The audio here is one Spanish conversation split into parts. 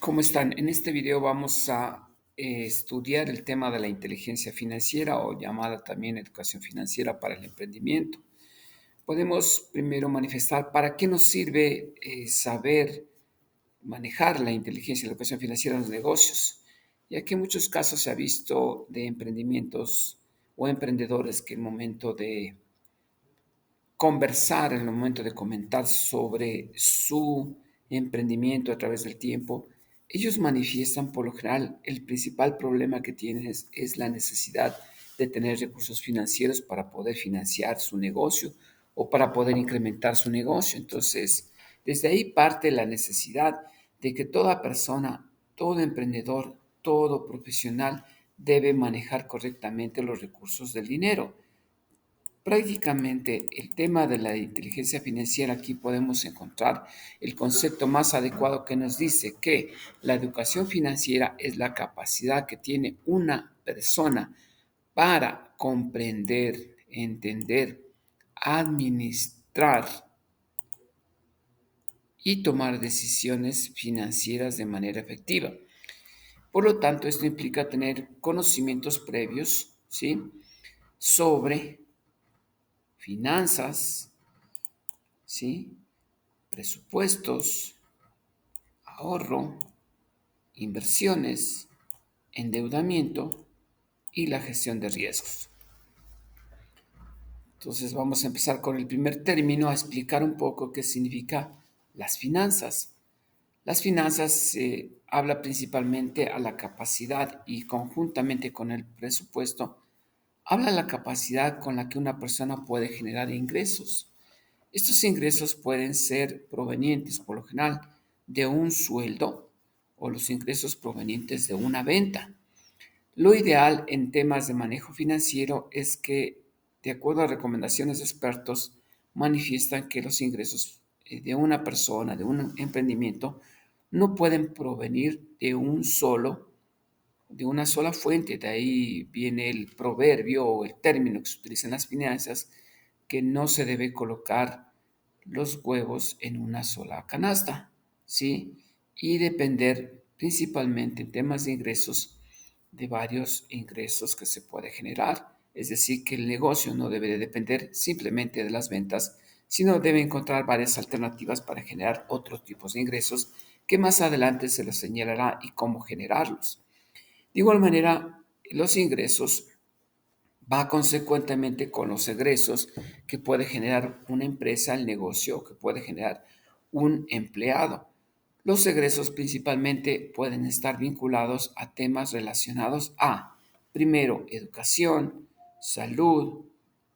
¿Cómo están? En este video vamos a estudiar el tema de la inteligencia financiera o llamada también educación financiera para el emprendimiento. Podemos primero manifestar para qué nos sirve saber manejar la inteligencia y la educación financiera en los negocios, ya que en muchos casos se ha visto de emprendimientos o emprendedores que en el momento de conversar, en el momento de comentar sobre su emprendimiento a través del tiempo, ellos manifiestan por lo general el principal problema que tienen es la necesidad de tener recursos financieros para poder financiar su negocio o para poder incrementar su negocio. Entonces, desde ahí parte la necesidad de que toda persona, todo emprendedor, todo profesional debe manejar correctamente los recursos del dinero. Prácticamente el tema de la inteligencia financiera, aquí podemos encontrar el concepto más adecuado que nos dice que la educación financiera es la capacidad que tiene una persona para comprender, entender, administrar y tomar decisiones financieras de manera efectiva. Por lo tanto, esto implica tener conocimientos previos, ¿sí?, sobre finanzas, ¿sí?, presupuestos, ahorro, inversiones, endeudamiento y la gestión de riesgos. Entonces vamos a empezar con el primer término a explicar un poco qué significa las finanzas. Las finanzas se habla principalmente a la capacidad y conjuntamente con el presupuesto, habla la capacidad con la que una persona puede generar ingresos. Estos ingresos pueden ser provenientes, por lo general, de un sueldo o los ingresos provenientes de una venta. Lo ideal en temas de manejo financiero es que, de acuerdo a recomendaciones de expertos, manifiestan que los ingresos de una persona, de un emprendimiento, no pueden provenir de una sola fuente. De ahí viene el proverbio o el término que se utiliza en las finanzas, que no se debe colocar los huevos en una sola canasta, ¿sí? Y depender principalmente en temas de ingresos de varios ingresos que se puede generar. Es decir, que el negocio no debe de depender simplemente de las ventas, sino debe encontrar varias alternativas para generar otros tipos de ingresos que más adelante se los señalará y cómo generarlos. De igual manera, los ingresos va consecuentemente con los egresos que puede generar una empresa, el negocio, que puede generar un empleado. Los egresos principalmente pueden estar vinculados a temas relacionados a, primero, educación, salud,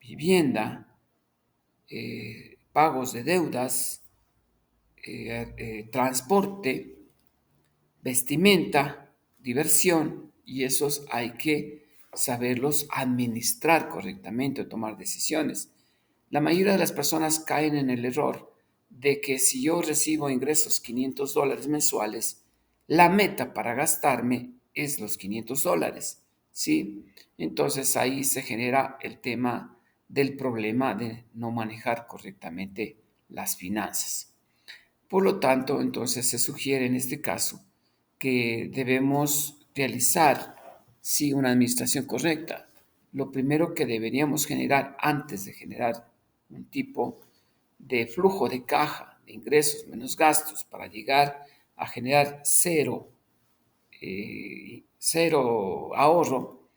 vivienda, pagos de deudas, transporte, vestimenta, diversión, y esos hay que saberlos administrar correctamente o tomar decisiones. La mayoría de las personas caen en el error de que si yo recibo ingresos $500 mensuales, la meta para gastarme es los $500, ¿sí? Entonces ahí se genera el tema del problema de no manejar correctamente las finanzas. Por lo tanto, entonces se sugiere en este caso que debemos realizar, sí, una administración correcta. Lo primero que deberíamos generar antes de generar un tipo de flujo de caja, de ingresos menos gastos, para llegar a generar cero ahorro,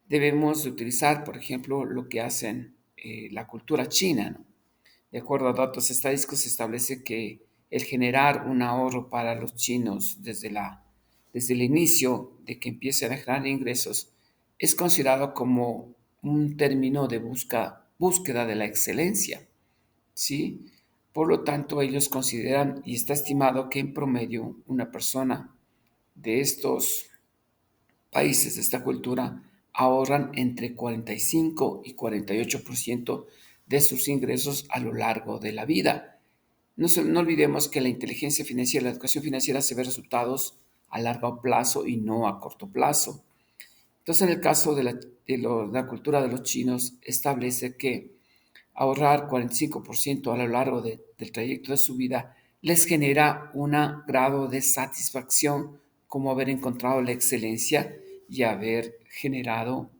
debemos utilizar, por ejemplo, lo que hacen la cultura china, ¿no? De acuerdo a datos estadísticos, se establece que el generar un ahorro para los chinos desde el inicio de que empiecen a generar ingresos es considerado como un término de búsqueda de la excelencia, ¿sí? Por lo tanto, ellos consideran y está estimado que en promedio una persona de estos países de esta cultura ahorran entre 45 y 48% de sus ingresos a lo largo de la vida. No olvidemos que la inteligencia financiera, la educación financiera se ve resultados a largo plazo y no a corto plazo. Entonces, en el caso de la cultura de los chinos, establece que ahorrar 45% a lo largo del trayecto de su vida les genera un grado de satisfacción como haber encontrado la excelencia y haber generado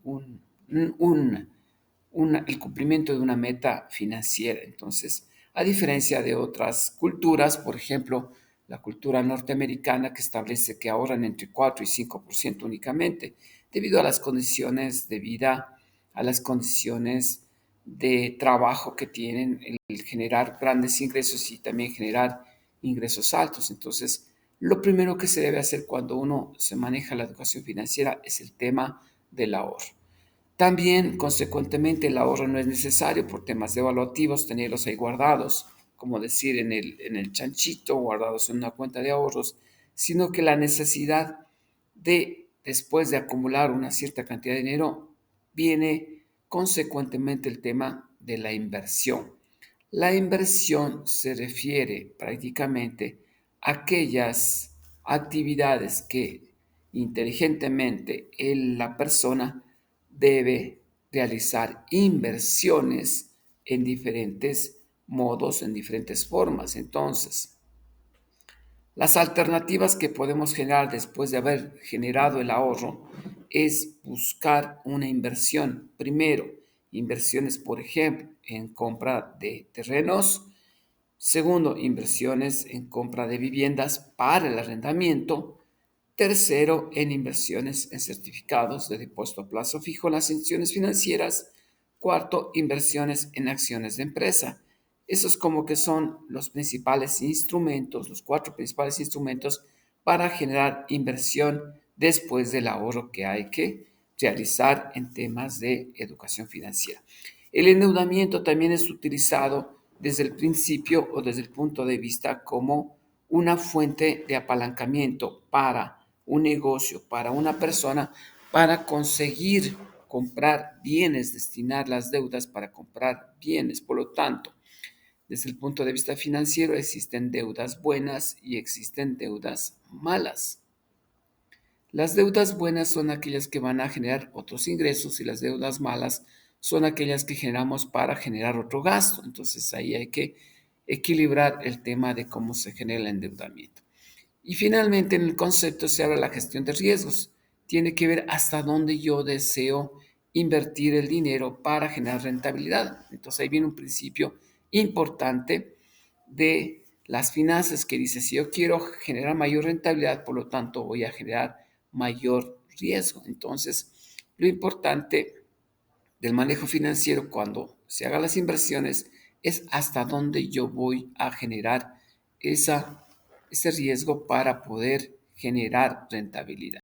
un, el cumplimiento de una meta financiera. Entonces, a diferencia de otras culturas, por ejemplo, la cultura norteamericana que establece que ahorran entre 4 y 5% únicamente, debido a las condiciones de vida, a las condiciones de trabajo que tienen, el generar grandes ingresos y también generar ingresos altos. Entonces, lo primero que se debe hacer cuando uno se maneja la educación financiera es el tema del ahorro. También, consecuentemente, el ahorro no es necesario por temas evaluativos tenerlos ahí guardados, como decir en el chanchito, guardados en una cuenta de ahorros, sino que la necesidad de, después de acumular una cierta cantidad de dinero, viene consecuentemente el tema de la inversión. La inversión se refiere prácticamente a aquellas actividades que inteligentemente la persona debe realizar inversiones en diferentes modos, en diferentes formas. Entonces, las alternativas que podemos generar después de haber generado el ahorro es buscar una inversión. Primero, inversiones, por ejemplo, en compra de terrenos. Segundo, inversiones en compra de viviendas para el arrendamiento. Tercero, en inversiones en certificados de depósito a plazo fijo en las instituciones financieras. Cuarto, inversiones en acciones de empresa. Esos como que son los principales instrumentos, los cuatro principales instrumentos para generar inversión después del ahorro que hay que realizar en temas de educación financiera. El endeudamiento también es utilizado desde el principio o desde el punto de vista como una fuente de apalancamiento para un negocio, para una persona, para conseguir comprar bienes, destinar las deudas para comprar bienes. Por lo tanto, desde el punto de vista financiero existen deudas buenas y existen deudas malas. Las deudas buenas son aquellas que van a generar otros ingresos y las deudas malas son aquellas que generamos para generar otro gasto. Entonces ahí hay que equilibrar el tema de cómo se genera el endeudamiento. Y finalmente en el concepto se habla de la gestión de riesgos. Tiene que ver hasta dónde yo deseo invertir el dinero para generar rentabilidad. Entonces ahí viene un principio importante de las finanzas que dice, si yo quiero generar mayor rentabilidad, por lo tanto voy a generar mayor riesgo. Entonces, lo importante del manejo financiero cuando se hagan las inversiones es hasta dónde yo voy a generar ese riesgo para poder generar rentabilidad.